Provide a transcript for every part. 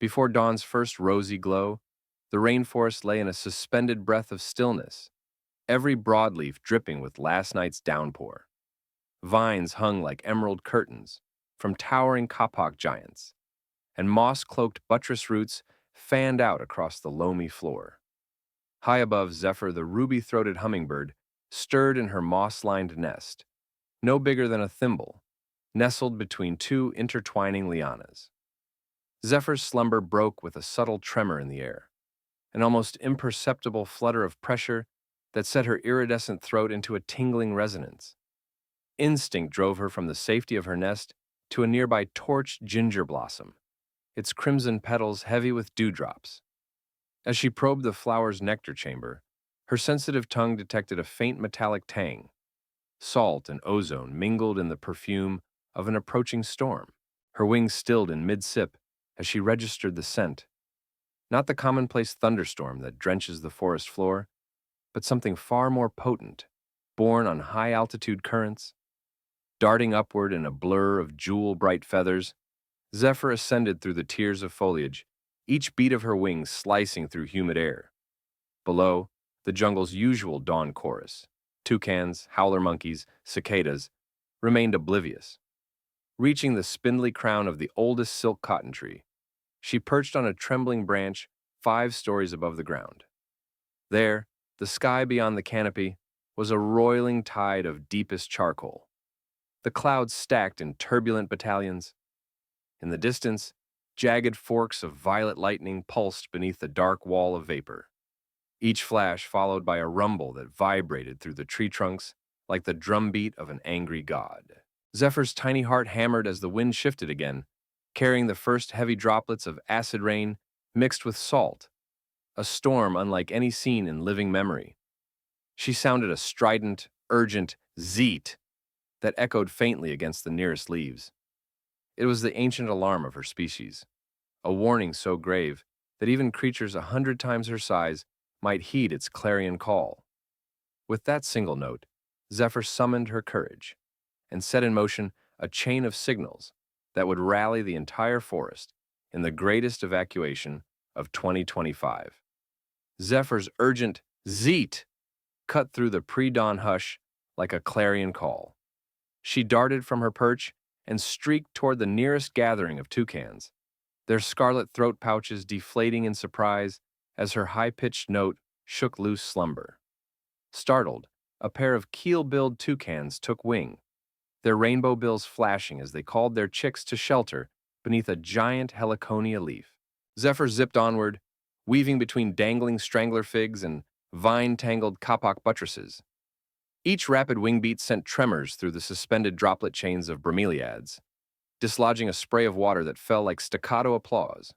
Before dawn's first rosy glow, the rainforest lay in a suspended breath of stillness, every broadleaf dripping with last night's downpour. Vines hung like emerald curtains from towering kapok giants, and moss-cloaked buttress roots fanned out across the loamy floor. High above Zephyr, the ruby-throated hummingbird stirred in her moss-lined nest, no bigger than a thimble, nestled between two intertwining lianas. Zephyr's slumber broke with a subtle tremor in the air, an almost imperceptible flutter of pressure that set her iridescent throat into a tingling resonance. Instinct drove her from the safety of her nest to a nearby torched ginger blossom, its crimson petals heavy with dewdrops. As she probed the flower's nectar chamber, her sensitive tongue detected a faint metallic tang. Salt and ozone mingled in the perfume of an approaching storm. Her wings stilled in mid-sip as she registered the scent. Not the commonplace thunderstorm that drenches the forest floor, but something far more potent, borne on high-altitude currents. Darting upward in a blur of jewel-bright feathers, Zephyr ascended through the tiers of foliage, each beat of her wings slicing through humid air. Below, the jungle's usual dawn chorus, toucans, howler monkeys, cicadas, remained oblivious. Reaching the spindly crown of the oldest silk cotton tree, she perched on a trembling branch 5 stories above the ground. There, the sky beyond the canopy was a roiling tide of deepest charcoal. The clouds stacked in turbulent battalions. In the distance, jagged forks of violet lightning pulsed beneath the dark wall of vapor, each flash followed by a rumble that vibrated through the tree trunks like the drumbeat of an angry god. Zephyr's tiny heart hammered as the wind shifted again, carrying the first heavy droplets of acid rain mixed with salt, a storm unlike any seen in living memory. She sounded a strident, urgent zeet that echoed faintly against the nearest leaves. It was the ancient alarm of her species, a warning so grave that even creatures 100 times her size might heed its clarion call. With that single note, Zephyr summoned her courage and set in motion a chain of signals that would rally the entire forest in the greatest evacuation of 2025. Zephyr's urgent zeet cut through the pre-dawn hush like a clarion call. She darted from her perch and streaked toward the nearest gathering of toucans, their scarlet throat pouches deflating in surprise as her high-pitched note shook loose slumber. Startled, a pair of keel-billed toucans took wing, their rainbow bills flashing as they called their chicks to shelter beneath a giant heliconia leaf. Zephyr zipped onward, weaving between dangling strangler figs and vine-tangled kapok buttresses. Each rapid wing beat sent tremors through the suspended droplet chains of bromeliads, dislodging a spray of water that fell like staccato applause.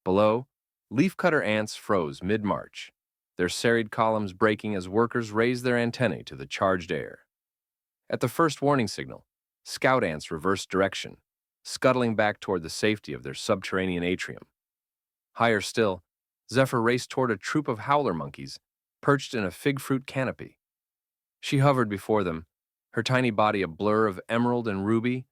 Below, leafcutter ants froze mid-march, their serried columns breaking as workers raised their antennae to the charged air. At the first warning signal, scout ants reversed direction, scuttling back toward the safety of their subterranean atrium. Higher still, Zephyr raced toward a troop of howler monkeys perched in a fig fruit canopy. She hovered before them, her tiny body a blur of emerald and ruby,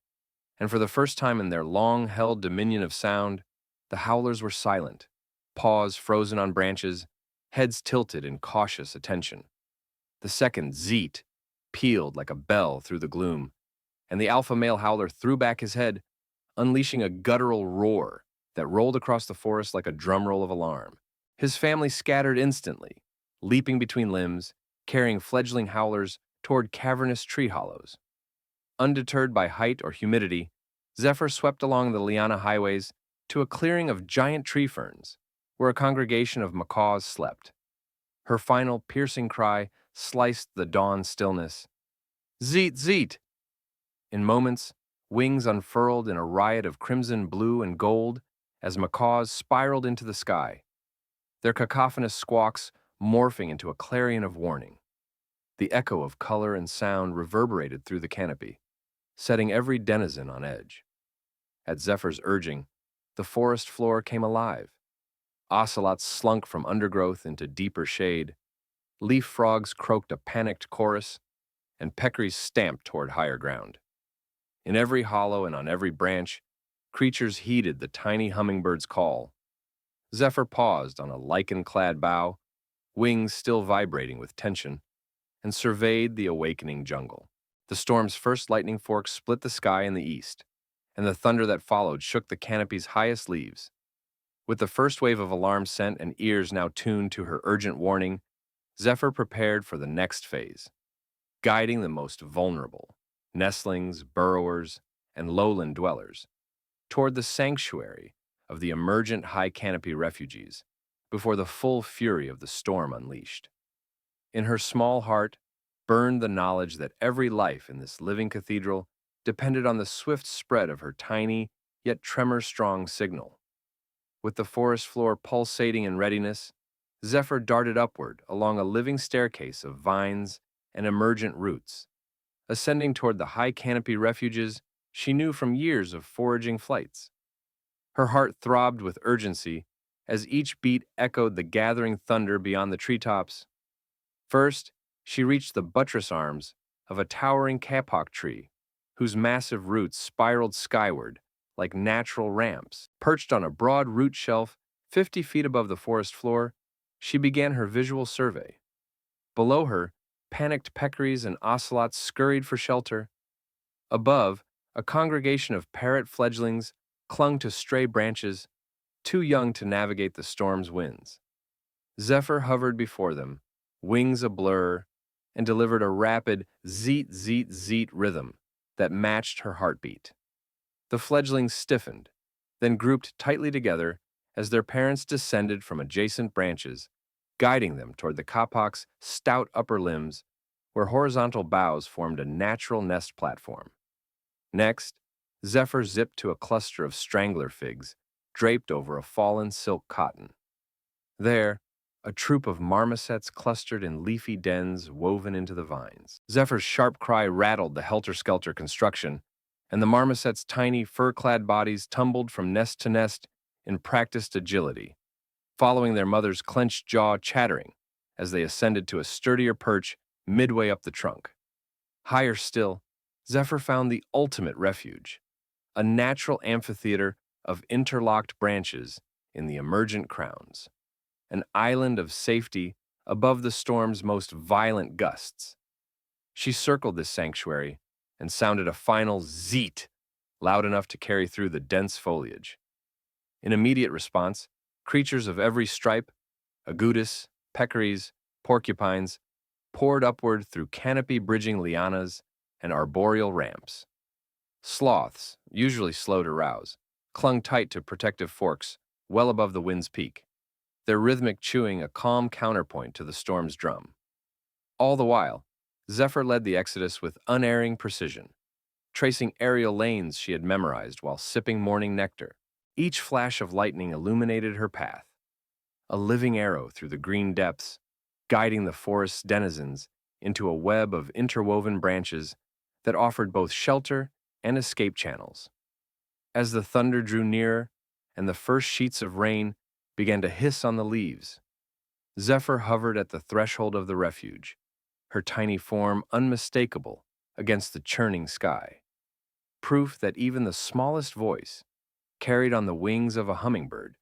and for the first time in their long-held dominion of sound, the howlers were silent, paws frozen on branches, heads tilted in cautious attention. The second zeet pealed like a bell through the gloom, and the alpha male howler threw back his head, unleashing a guttural roar that rolled across the forest like a drumroll of alarm. His family scattered instantly, leaping between limbs, carrying fledgling howlers toward cavernous tree hollows. Undeterred by height or humidity, Zephyr swept along the liana highways to a clearing of giant tree ferns, where a congregation of macaws slept. Her final, piercing cry sliced the dawn stillness. Zeet, zeet! In moments, wings unfurled in a riot of crimson, blue, and gold as macaws spiraled into the sky, their cacophonous squawks morphing into a clarion of warning. The echo of color and sound reverberated through the canopy, setting every denizen on edge. At Zephyr's urging, the forest floor came alive. Ocelots slunk from undergrowth into deeper shade, leaf frogs croaked a panicked chorus, and peccaries stamped toward higher ground. In every hollow and on every branch, Creatures heeded the tiny hummingbird's call. Zephyr paused on a lichen-clad bough, wings still vibrating with tension, and surveyed the awakening jungle. The storm's first lightning fork split the sky in the east, and the thunder that followed shook the canopy's highest leaves. With the first wave of alarm sent and ears now tuned to her urgent warning, Zephyr prepared for the next phase, guiding the most vulnerable, nestlings, burrowers, and lowland dwellers, toward the sanctuary of the emergent high canopy refugees before the full fury of the storm unleashed. In her small heart burned the knowledge that every life in this living cathedral depended on the swift spread of her tiny, yet tremor-strong signal. With the forest floor pulsating in readiness, Zephyr darted upward along a living staircase of vines and emergent roots, ascending toward the high canopy refuges she knew from years of foraging flights. Her heart throbbed with urgency as each beat echoed the gathering thunder beyond the treetops. First, she reached the buttress arms of a towering kapok tree, whose massive roots spiraled skyward like natural ramps. Perched on a broad root shelf 50 feet above the forest floor, she began her visual survey. Below her, panicked peccaries and ocelots scurried for shelter. Above, a congregation of parrot fledglings clung to stray branches, too young to navigate the storm's winds. Zephyr hovered before them, wings ablur, and delivered a rapid zeet, zeet, zeet rhythm that matched her heartbeat. The fledglings stiffened, then grouped tightly together as their parents descended from adjacent branches, guiding them toward the kapok's stout upper limbs, where horizontal boughs formed a natural nest platform. Next, Zephyr zipped to a cluster of strangler figs draped over a fallen silk cotton. There, a troop of marmosets clustered in leafy dens woven into the vines. Zephyr's sharp cry rattled the helter-skelter construction, and the marmosets' tiny fur-clad bodies tumbled from nest to nest in practiced agility, following their mother's clenched jaw chattering as they ascended to a sturdier perch midway up the trunk. Higher still, Zephyr found the ultimate refuge, a natural amphitheater of interlocked branches in the emergent crowns, an island of safety above the storm's most violent gusts. She circled this sanctuary and sounded a final zeet, loud enough to carry through the dense foliage. In immediate response, creatures of every stripe, agoutis, peccaries, porcupines, poured upward through canopy-bridging lianas and arboreal ramps. Sloths, usually slow to rouse, clung tight to protective forks well above the wind's peak, their rhythmic chewing a calm counterpoint to the storm's drum. All the while, Zephyr led the exodus with unerring precision, tracing aerial lanes she had memorized while sipping morning nectar. Each flash of lightning illuminated her path, a living arrow through the green depths, guiding the forest's denizens into a web of interwoven branches that offered both shelter and escape channels. As the thunder drew nearer and the first sheets of rain began to hiss on the leaves, Zephyr hovered at the threshold of the refuge, her tiny form unmistakable against the churning sky, proof that even the smallest voice, carried on the wings of a hummingbird,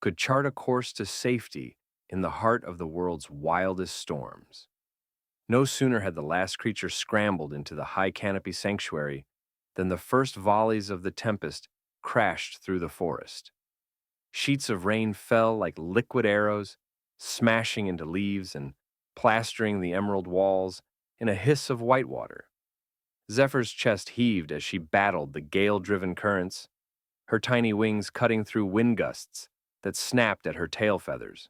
could chart a course to safety in the heart of the world's wildest storms. No sooner had the last creature scrambled into the high canopy sanctuary than the first volleys of the tempest crashed through the forest. Sheets of rain fell like liquid arrows, smashing into leaves and plastering the emerald walls in a hiss of whitewater. Zephyr's chest heaved as she battled the gale-driven currents, her tiny wings cutting through wind gusts that snapped at her tail feathers.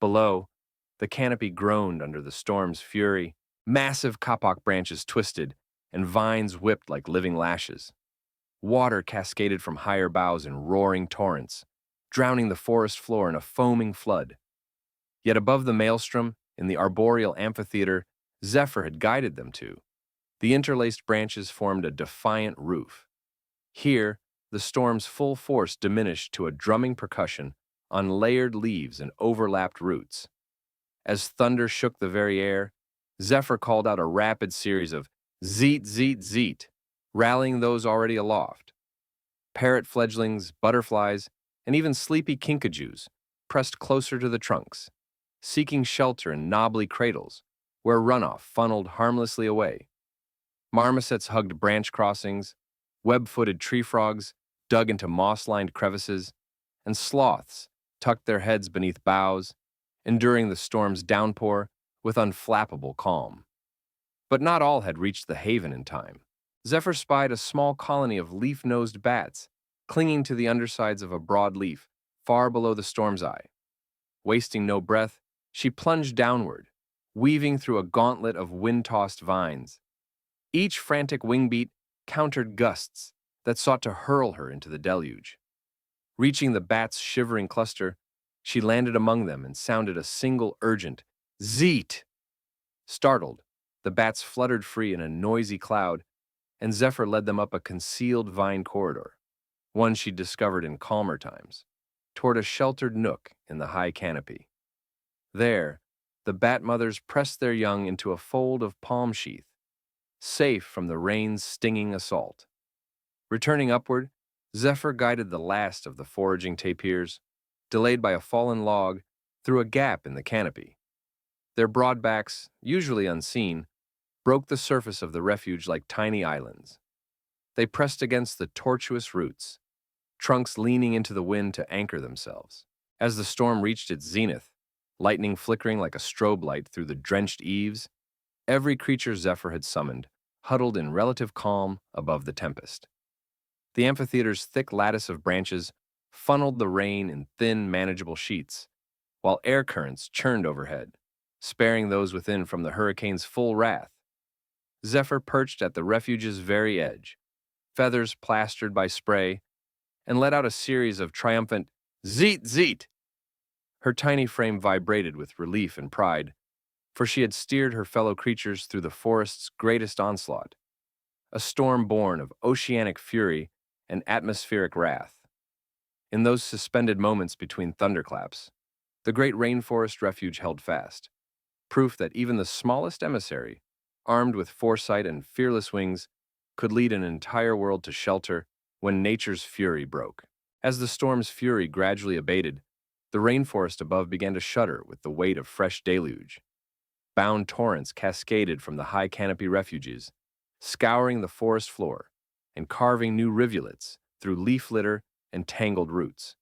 Below, the canopy groaned under the storm's fury. Massive kapok branches twisted, and vines whipped like living lashes. Water cascaded from higher boughs in roaring torrents, drowning the forest floor in a foaming flood. Yet above the maelstrom, in the arboreal amphitheater Zephyr had guided them to, the interlaced branches formed a defiant roof. Here, the storm's full force diminished to a drumming percussion on layered leaves and overlapped roots. As thunder shook the very air, Zephyr called out a rapid series of zeet, zeet, zeet, rallying those already aloft. Parrot fledglings, butterflies, and even sleepy kinkajous pressed closer to the trunks, seeking shelter in knobbly cradles where runoff funneled harmlessly away. Marmosets hugged branch crossings, web-footed tree frogs dug into moss-lined crevices, and sloths tucked their heads beneath boughs, enduring the storm's downpour with unflappable calm. But not all had reached the haven in time. Zephyr spied a small colony of leaf-nosed bats clinging to the undersides of a broad leaf far below the storm's eye. Wasting no breath, she plunged downward, weaving through a gauntlet of wind-tossed vines. Each frantic wingbeat countered gusts that sought to hurl her into the deluge. Reaching the bat's shivering cluster, she landed among them and sounded a single urgent "Zeet!" Startled, the bats fluttered free in a noisy cloud, and Zephyr led them up a concealed vine corridor, one she'd discovered in calmer times, toward a sheltered nook in the high canopy. There, the bat mothers pressed their young into a fold of palm sheath, safe from the rain's stinging assault. Returning upward, Zephyr guided the last of the foraging tapirs, delayed by a fallen log, through a gap in the canopy. Their broad backs, usually unseen, broke the surface of the refuge like tiny islands. They pressed against the tortuous roots, trunks leaning into the wind to anchor themselves. As the storm reached its zenith, lightning flickering like a strobe light through the drenched eaves, every creature Zephyr had summoned huddled in relative calm above the tempest. The amphitheater's thick lattice of branches funneled the rain in thin, manageable sheets, while air currents churned overhead, sparing those within from the hurricane's full wrath. Zephyr perched at the refuge's very edge, feathers plastered by spray, and let out a series of triumphant "Zeet, zeet!" Her tiny frame vibrated with relief and pride, for she had steered her fellow creatures through the forest's greatest onslaught, a storm born of oceanic fury and atmospheric wrath. In those suspended moments between thunderclaps, the great rainforest refuge held fast, proof that even the smallest emissary, armed with foresight and fearless wings, could lead an entire world to shelter when nature's fury broke. As the storm's fury gradually abated, the rainforest above began to shudder with the weight of fresh deluge. Bound torrents cascaded from the high canopy refuges, scouring the forest floor and carving new rivulets through leaf litter and tangled roots.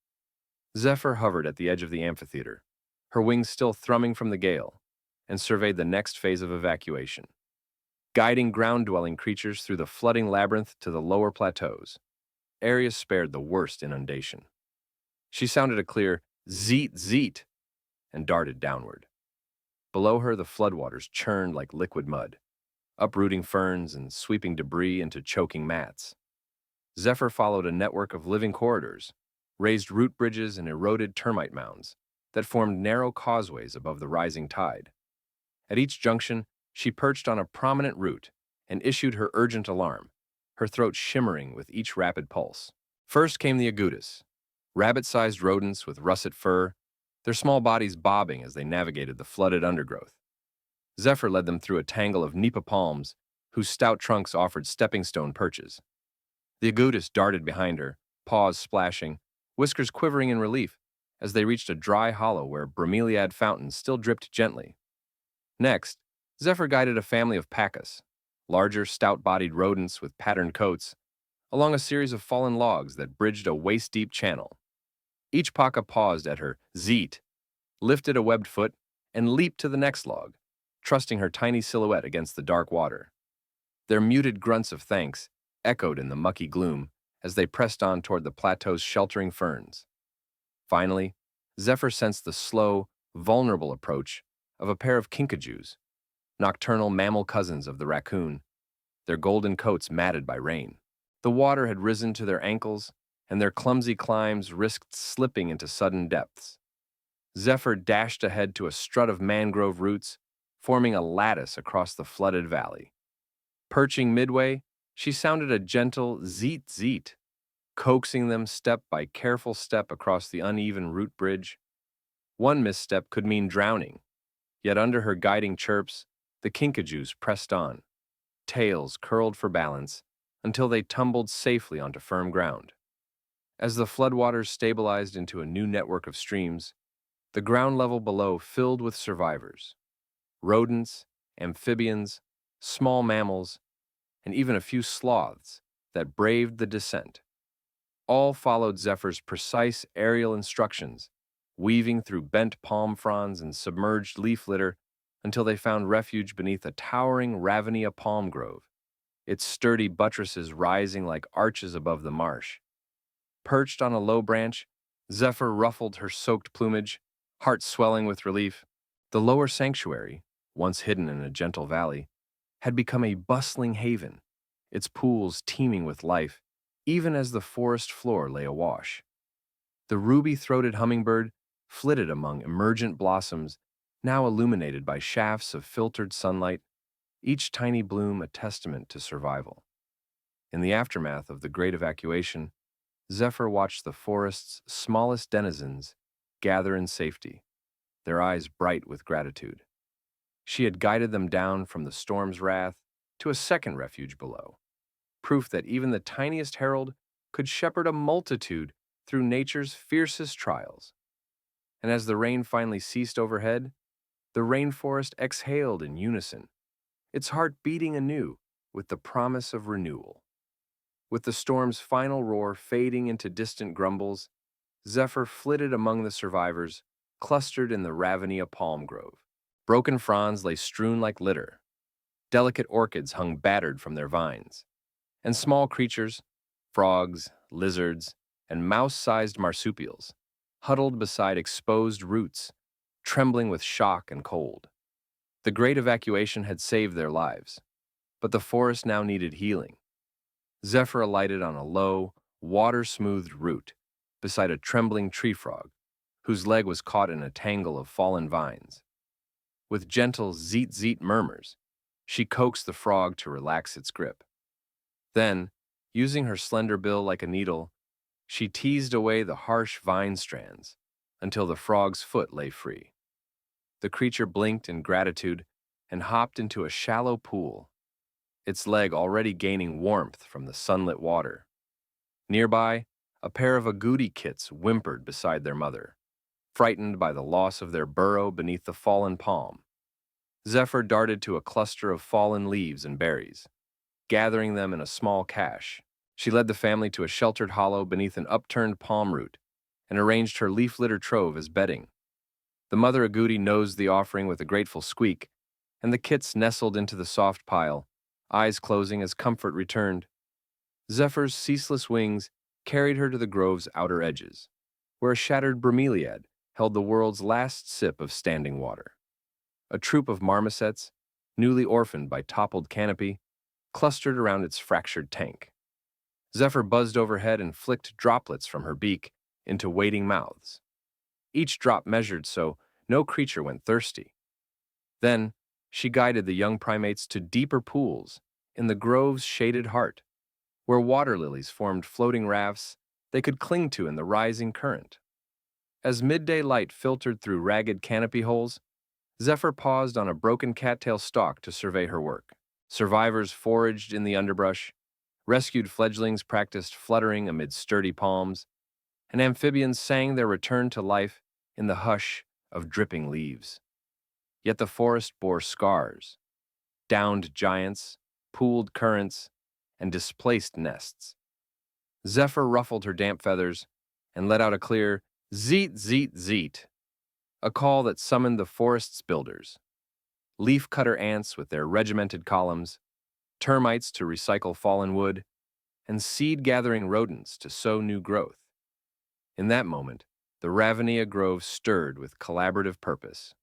Zephyr hovered at the edge of the amphitheater, her wings still thrumming from the gale, and surveyed the next phase of evacuation, guiding ground-dwelling creatures through the flooding labyrinth to the lower plateaus, areas spared the worst inundation. She sounded a clear "Zeet, zeet!" and darted downward. Below her, the floodwaters churned like liquid mud, uprooting ferns and sweeping debris into choking mats. Zephyr followed a network of living corridors, raised root bridges and eroded termite mounds that formed narrow causeways above the rising tide. At each junction, she perched on a prominent root and issued her urgent alarm, her throat shimmering with each rapid pulse. First came the agoutis, rabbit-sized rodents with russet fur, their small bodies bobbing as they navigated the flooded undergrowth. Zephyr led them through a tangle of nipa palms whose stout trunks offered stepping-stone perches. The agoutis darted behind her, paws splashing, whiskers quivering in relief as they reached a dry hollow where bromeliad fountains still dripped gently. Next, Zephyr guided a family of pacus, larger, stout-bodied rodents with patterned coats, along a series of fallen logs that bridged a waist-deep channel. Each paca paused at her "zeet," lifted a webbed foot, and leaped to the next log, trusting her tiny silhouette against the dark water. Their muted grunts of thanks echoed in the mucky gloom as they pressed on toward the plateau's sheltering ferns. Finally, Zephyr sensed the slow, vulnerable approach of a pair of kinkajous, nocturnal mammal cousins of the raccoon, their golden coats matted by rain. The water had risen to their ankles, and their clumsy climbs risked slipping into sudden depths. Zephyr dashed ahead to a strut of mangrove roots, forming a lattice across the flooded valley. Perching midway, she sounded a gentle "zeet, zeet," coaxing them step by careful step across the uneven root bridge. One misstep could mean drowning, yet under her guiding chirps, the kinkajous pressed on, tails curled for balance, until they tumbled safely onto firm ground. As the floodwaters stabilized into a new network of streams, the ground level below filled with survivors, rodents, amphibians, small mammals, and even a few sloths that braved the descent. All followed Zephyr's precise aerial instructions, weaving through bent palm fronds and submerged leaf litter until they found refuge beneath a towering Ravinia palm grove, its sturdy buttresses rising like arches above the marsh. Perched on a low branch, Zephyr ruffled her soaked plumage, heart swelling with relief. The lower sanctuary, once hidden in a gentle valley, had become a bustling haven, its pools teeming with life, even as the forest floor lay awash. The ruby-throated hummingbird flitted among emergent blossoms, now illuminated by shafts of filtered sunlight, each tiny bloom a testament to survival. In the aftermath of the Great Evacuation, Zephyr watched the forest's smallest denizens gather in safety, their eyes bright with gratitude. She had guided them down from the storm's wrath to a second refuge below, proof that even the tiniest herald could shepherd a multitude through nature's fiercest trials. And as the rain finally ceased overhead, the rainforest exhaled in unison, its heart beating anew with the promise of renewal. With the storm's final roar fading into distant grumbles, Zephyr flitted among the survivors, clustered in the Ravinia palm grove. Broken fronds lay strewn like litter. Delicate orchids hung battered from their vines. And small creatures, frogs, lizards, and mouse-sized marsupials, huddled beside exposed roots, trembling with shock and cold. The Great Evacuation had saved their lives, but the forest now needed healing. Zephyr alighted on a low, water-smoothed root beside a trembling tree frog, whose leg was caught in a tangle of fallen vines. With gentle zeet-zeet murmurs, she coaxed the frog to relax its grip. Then, using her slender bill like a needle, she teased away the harsh vine strands until the frog's foot lay free. The creature blinked in gratitude and hopped into a shallow pool, its leg already gaining warmth from the sunlit water. Nearby, a pair of agouti kits whimpered beside their mother, frightened by the loss of their burrow beneath the fallen palm. Zephyr darted to a cluster of fallen leaves and berries, gathering them in a small cache. She led the family to a sheltered hollow beneath an upturned palm root and arranged her leaf-litter trove as bedding. The mother agouti nosed the offering with a grateful squeak, and the kits nestled into the soft pile, eyes closing as comfort returned. Zephyr's ceaseless wings carried her to the grove's outer edges, where a shattered bromeliad held the world's last sip of standing water. A troop of marmosets, newly orphaned by toppled canopy, clustered around its fractured tank. Zephyr buzzed overhead and flicked droplets from her beak into waiting mouths. Each drop measured so no creature went thirsty. Then, she guided the young primates to deeper pools in the grove's shaded heart, where water lilies formed floating rafts they could cling to in the rising current. As midday light filtered through ragged canopy holes, Zephyr paused on a broken cattail stalk to survey her work. Survivors foraged in the underbrush, rescued fledglings practiced fluttering amid sturdy palms, and amphibians sang their return to life in the hush of dripping leaves. Yet the forest bore scars, downed giants, pooled currents, and displaced nests. Zephyr ruffled her damp feathers and let out a clear zeet, zeet, zeet, a call that summoned the forest's builders. Leaf-cutter ants with their regimented columns, termites to recycle fallen wood, and seed-gathering rodents to sow new growth. In that moment, the Ravinia Grove stirred with collaborative purpose.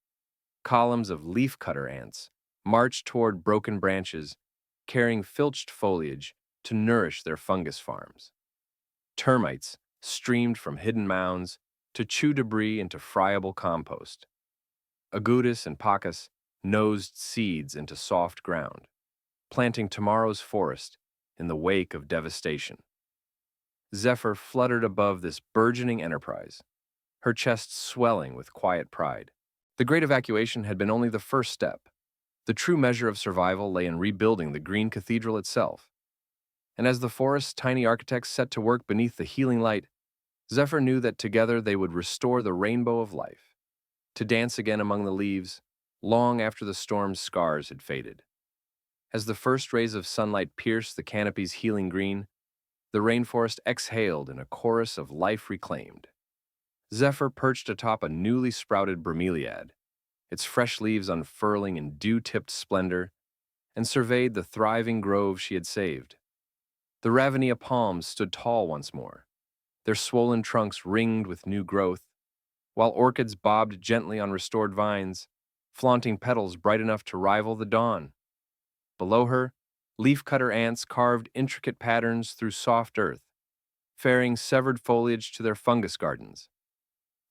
Columns of leaf-cutter ants marched toward broken branches, carrying filched foliage to nourish their fungus farms. Termites streamed from hidden mounds to chew debris into friable compost. Agoutis and pacas nosed seeds into soft ground, planting tomorrow's forest in the wake of devastation. Zephyr fluttered above this burgeoning enterprise, her chest swelling with quiet pride. The Great Evacuation had been only the first step. The true measure of survival lay in rebuilding the green cathedral itself. And as the forest's tiny architects set to work beneath the healing light, Zephyr knew that together they would restore the rainbow of life, to dance again among the leaves, long after the storm's scars had faded. As the first rays of sunlight pierced the canopy's healing green, the rainforest exhaled in a chorus of life reclaimed. Zephyr perched atop a newly sprouted bromeliad, its fresh leaves unfurling in dew-tipped splendor, and surveyed the thriving grove she had saved. The Ravinia palms stood tall once more, their swollen trunks ringed with new growth, while orchids bobbed gently on restored vines, flaunting petals bright enough to rival the dawn. Below her, leafcutter ants carved intricate patterns through soft earth, ferrying severed foliage to their fungus gardens.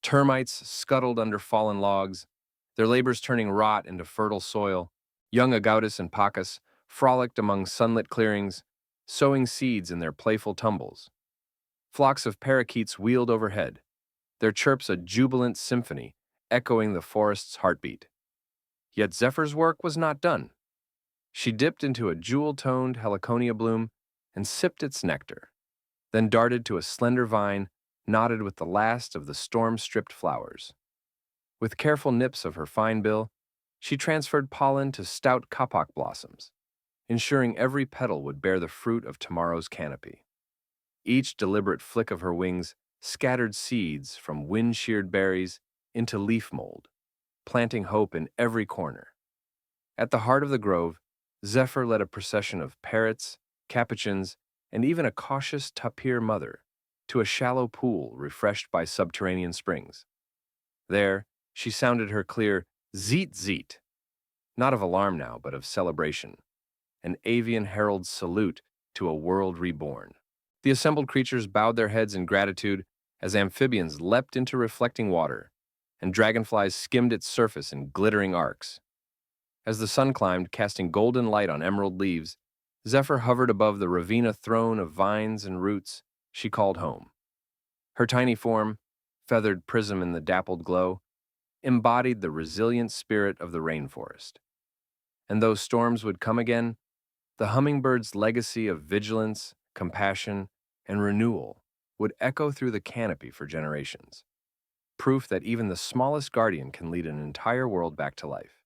Termites scuttled under fallen logs, their labors turning rot into fertile soil. Young agoutis and pacas frolicked among sunlit clearings, sowing seeds in their playful tumbles. Flocks of parakeets wheeled overhead, their chirps a jubilant symphony, echoing the forest's heartbeat. Yet Zephyr's work was not done. She dipped into a jewel-toned heliconia bloom and sipped its nectar, then darted to a slender vine knotted with the last of the storm-stripped flowers. With careful nips of her fine bill, she transferred pollen to stout kapok blossoms, ensuring every petal would bear the fruit of tomorrow's canopy. Each deliberate flick of her wings scattered seeds from wind-sheared berries into leaf mold, planting hope in every corner. At the heart of the grove, Zephyr led a procession of parrots, capuchins, and even a cautious tapir mother to a shallow pool refreshed by subterranean springs. There, she sounded her clear zeet zeet, not of alarm now, but of celebration, an avian herald's salute to a world reborn. The assembled creatures bowed their heads in gratitude as amphibians leapt into reflecting water, and dragonflies skimmed its surface in glittering arcs. As the sun climbed, casting golden light on emerald leaves, Zephyr hovered above the Ravenna throne of vines and roots she called home. Her tiny form, feathered prism in the dappled glow, embodied the resilient spirit of the rainforest. And though storms would come again, the hummingbird's legacy of vigilance, compassion, and renewal would echo through the canopy for generations, proof that even the smallest guardian can lead an entire world back to life.